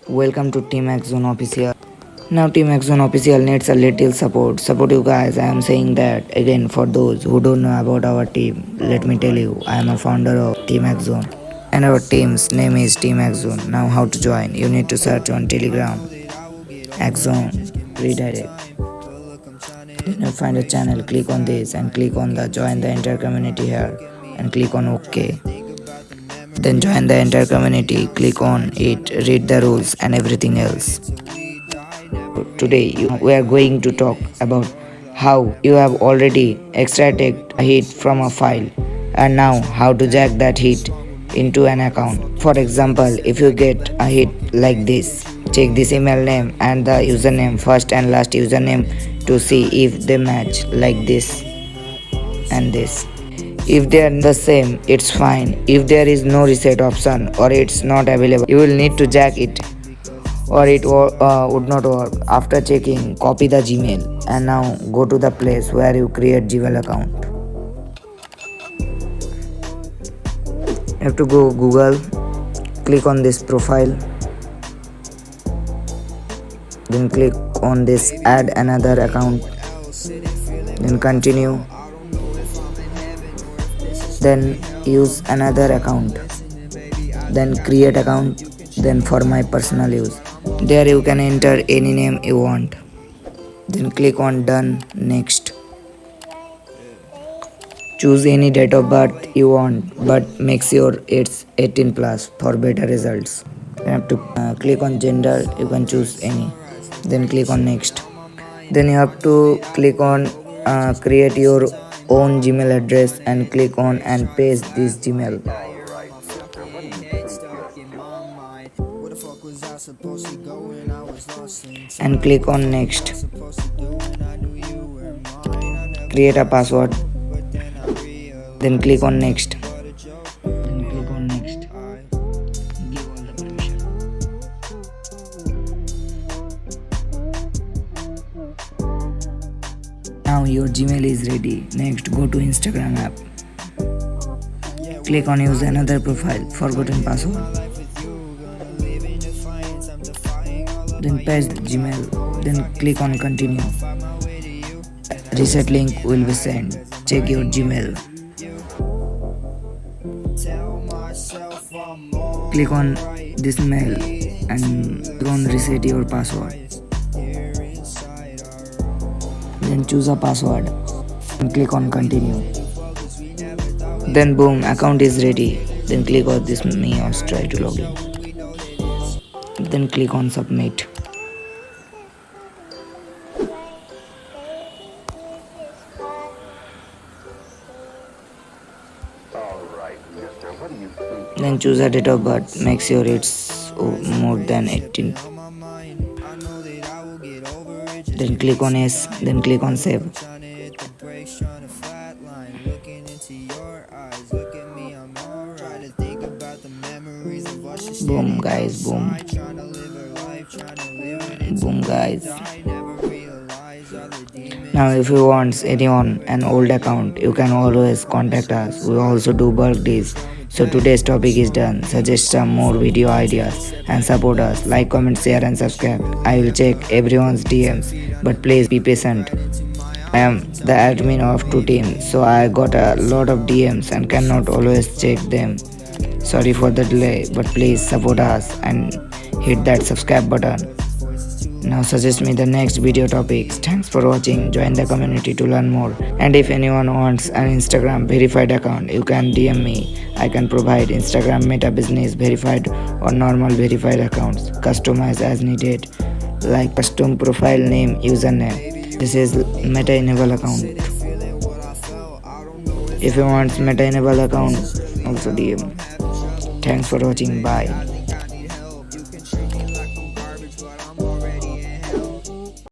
Welcome to Team AXON Official. Now Team AXON Official needs a little support. Support you guys. I am saying that again for those who don't know about our team. Let me tell you, I am a founder of Team AXON. And our team's name is Team AXON. Now how to join? You need to search on Telegram. AXON redirect. Then you find a channel, click on this and click on the join the entire community here and click on OK. Then join the entire community, click on it, read the rules and everything else. Today we are going to talk about how you have already extracted a hit from a file and now how to jack that hit into an account. For example, if you get a hit like this, check this email name and the username, first and last username, to see if they match like this and this. If they are the same, it's fine. If there is no reset option or it's not available, you will need to jack it or it would not work. After checking, copy the Gmail and now go to the place where you create Gmail account. You have to go Google, click on this profile, then click on this add another account, then continue, then use another account, then create account, then for my personal use. There you can enter any name you want, then click on done, next. Choose any date of birth you want, but make sure it's 18 plus for better results. You have to click on gender, you can choose any, then click on next. Then you have to click on create your own Gmail address and click on and paste this Gmail and click on next. Create a password, then click on next, then click on next, give all the permission. Now your Gmail is ready. Next, go to Instagram app, click on use another profile, forgotten password, then paste Gmail, then click on continue. Reset link will be sent. Check your Gmail. Click on this mail and click on reset your password. Then choose a password and click on continue. Then boom, account is ready. Then click on this me or try to log in. Then click on submit. Then choose a date of birth. Make sure it's more than 18. Then click on yes. Then click on save. Boom guys, boom. Boom guys. Now if you want anyone an old account, you can always contact us. We also do bulk deals. So today's topic is done. Suggest some more video ideas and support us. Like, comment, share and subscribe. I will check everyone's DMs, but please be patient. I am the admin of two teams, so I got a lot of DMs and cannot always check them. Sorry for the delay, but please support us and hit that subscribe button. Now suggest me the next video topics. Thanks for watching. Join the community to learn more. And if anyone wants an Instagram verified account, you can DM me. I can provide Instagram Meta Business verified or normal verified accounts, customized as needed, like custom profile name, username. This is Meta Enable account. If you want Meta Enable account, also DM. Thanks for watching. Bye.